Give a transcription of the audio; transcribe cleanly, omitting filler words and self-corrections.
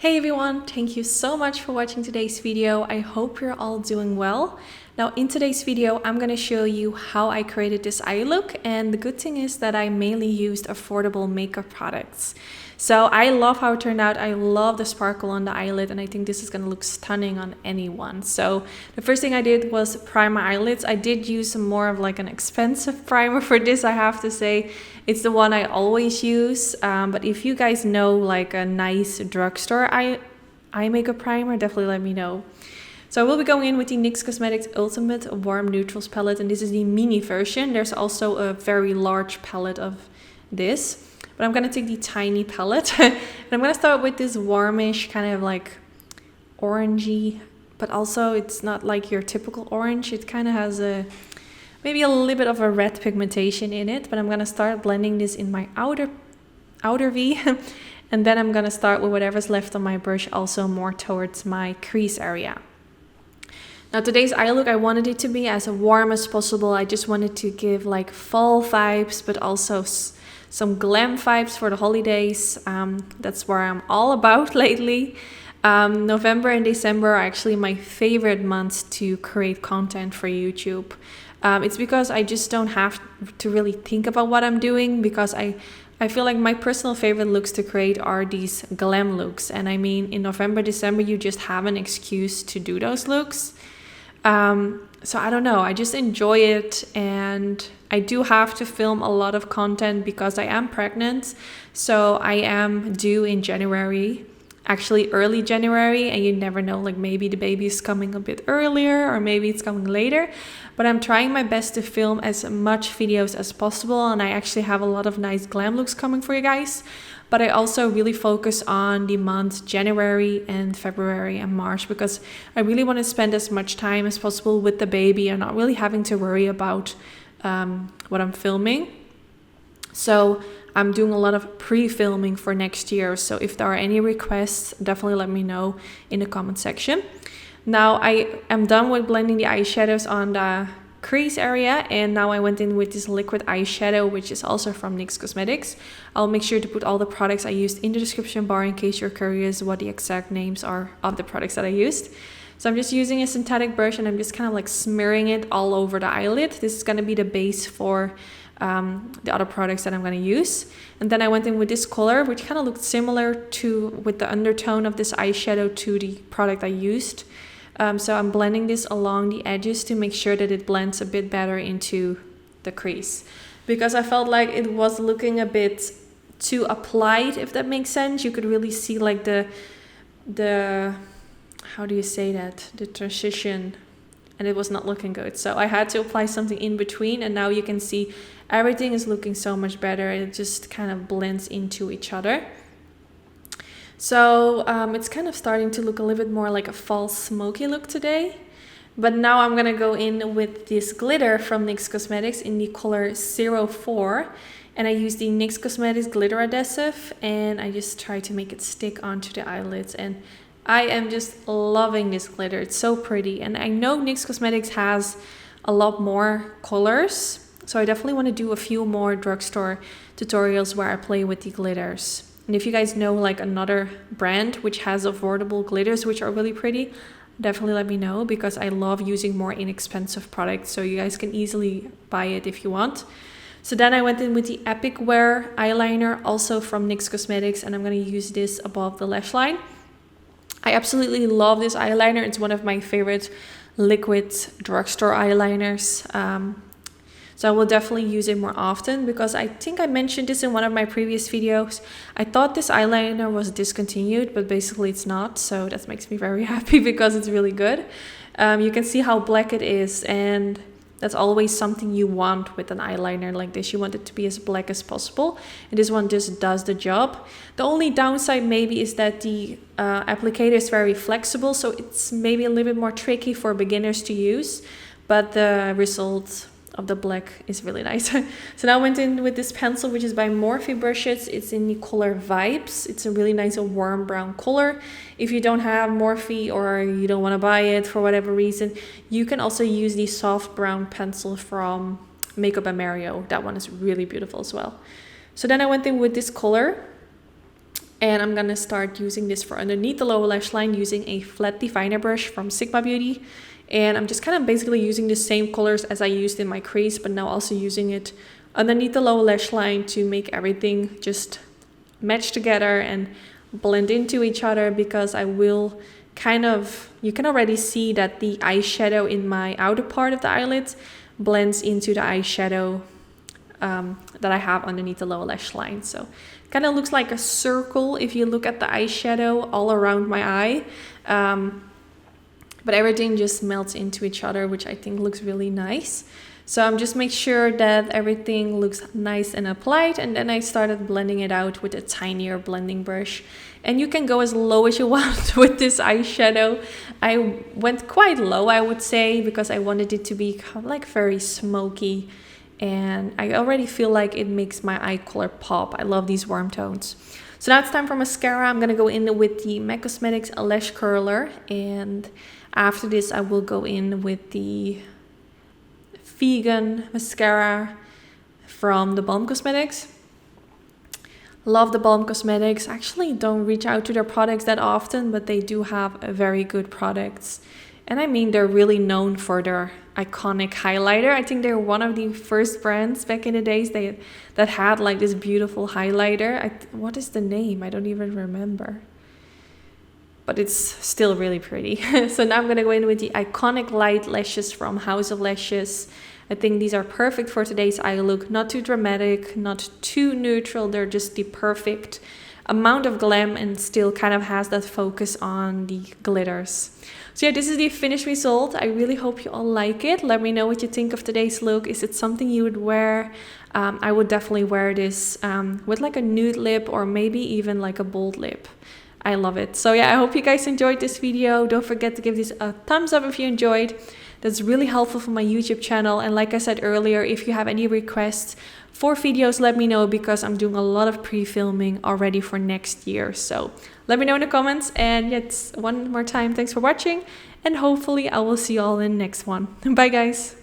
Hey everyone, thank you so much for watching today's video. I hope you're all doing well. Now in today's video, I'm going to show you how I created this eye look, and the good thing is that I mainly used affordable makeup products. So I love how it turned out. I love the sparkle on the eyelid, and I think this is going to look stunning on anyone. So the first thing I did was prime my eyelids. I did use more of like an expensive primer for this, I have to say. It's the one I always use, but if you guys know like a nice drugstore eye makeup primer, definitely let me know. So I will be going in with the NYX Cosmetics Ultimate Warm Neutrals palette, and this is the mini version. There's also a very large palette of this. But I'm going to take the tiny palette and I'm going to start with this warmish kind of like orangey, but also it's not like your typical orange. It kind of has maybe a little bit of a red pigmentation in it, but I'm going to start blending this in my outer V and then I'm going to start with whatever's left on my brush, also more towards my crease area. Now today's eye look, I wanted it to be as warm as possible. I just wanted to give like fall vibes, but also some glam vibes for the holidays. That's where I'm all about lately. November and December are actually my favorite months to create content for YouTube. It's because I just don't have to really think about what I'm doing, because I feel like my personal favorite looks to create are these glam looks. And I mean, in November, December, you just have an excuse to do those looks. So I don't know, I just enjoy it, and I do have to film a lot of content because I am pregnant. So I am due in January, actually early January, and you never know, like maybe the baby is coming a bit earlier or maybe it's coming later. But I'm trying my best to film as much videos as possible, and I actually have a lot of nice glam looks coming for you guys. But I also really focus on the months January and February and March, because I really want to spend as much time as possible with the baby and not really having to worry about what I'm filming. So I'm doing a lot of pre-filming for next year. So if there are any requests, definitely let me know in the comment section. Now I am done with blending the eyeshadows on the crease area, and now I went in with this liquid eyeshadow, which is also from NYX Cosmetics. I'll make sure to put all the products I used in the description bar in case you're curious what the exact names are of the products that I used. So I'm just using a synthetic brush and I'm just kind of like smearing it all over the eyelid. This is going to be the base for the other products that I'm going to use. And then I went in with this color, which kind of looked similar to with the undertone of this eyeshadow to the product I used. So I'm blending this along the edges to make sure that it blends a bit better into the crease, because I felt like it was looking a bit too applied, if that makes sense. You could really see like the how do you say that, the transition, and it was not looking good. So I had to apply something in between, and now you can see everything is looking so much better. It just kind of blends into each other. So it's kind of starting to look a little bit more like a fall smoky look today. But now I'm going to go in with this glitter from NYX Cosmetics in the color 04. And I use the NYX Cosmetics Glitter Adhesive, and I just try to make it stick onto the eyelids. And I am just loving this glitter. It's so pretty. And I know NYX Cosmetics has a lot more colors, so I definitely want to do a few more drugstore tutorials where I play with the glitters. And if you guys know like another brand which has affordable glitters which are really pretty, definitely let me know, because I love using more inexpensive products, so you guys can easily buy it if you want. So then I went in with the Epic Wear eyeliner, also from NYX Cosmetics, and I'm going to use this above the lash line. I absolutely love this eyeliner. It's one of my favorite liquid drugstore eyeliners. So I will definitely use it more often, because I think I mentioned this in one of my previous videos. I thought this eyeliner was discontinued, but basically it's not. So that makes me very happy because it's really good. You can see how black it is, and that's always something you want with an eyeliner like this. You want it to be as black as possible, and this one just does the job. The only downside maybe is that the applicator is very flexible, so it's maybe a little bit more tricky for beginners to use, but the result of the black is really nice. So now I went in with this pencil, which is by Morphe brushes. It's in the color Vibes. It's a really nice warm brown color. If you don't have Morphe or you don't want to buy it for whatever reason, you can also use the soft brown pencil from Makeup and Mario. That one is really beautiful as well. So then I went in with this color, And I'm gonna start using this for underneath the lower lash line using a flat definer brush from Sigma Beauty. And I'm just kind of basically using the same colors as I used in my crease, but now also using it underneath the lower lash line to make everything just match together and blend into each other, because I will kind of, you can already see that the eyeshadow in my outer part of the eyelids blends into the eyeshadow that I have underneath the lower lash line. So kind of looks like a circle if you look at the eyeshadow all around my eye. But everything just melts into each other, which I think looks really nice. So I'm just make sure that everything looks nice and applied, and then I started blending it out with a tinier blending brush. And you can go as low as you want with this eyeshadow. I went quite low, I would say, because I wanted it to be kind of like very smoky, and I already feel like it makes my eye color pop. I love these warm tones. So now it's time for mascara. I'm gonna go in with the MAC Cosmetics Lash Curler, and after this I will go in with the vegan mascara from theBalm Cosmetics. Love theBalm Cosmetics. Actually don't reach out to their products that often, but they do have very good products. And I mean, they're really known for their iconic highlighter. I think they're one of the first brands back in the days that had like this beautiful highlighter. What is the name? I don't even remember. But it's still really pretty. So now I'm gonna go in with the iconic Lite lashes from House of Lashes. I think these are perfect for today's eye look. Not too dramatic, not too neutral. They're just the perfect amount of glam and still kind of has that focus on the glitters. So yeah, this is the finished result. I really hope you all like it. Let me know what you think of today's look. Is it something you would wear? I would definitely wear this with like a nude lip, or maybe even like a bold lip. I love it. So yeah, I hope you guys enjoyed this video. Don't forget to give this a thumbs up if you enjoyed. That's really helpful for my YouTube channel. And like I said earlier, if you have any requests for videos, let me know, because I'm doing a lot of pre-filming already for next year. So let me know in the comments. And yet one more time, thanks for watching. And hopefully I will see you all in the next one. Bye guys.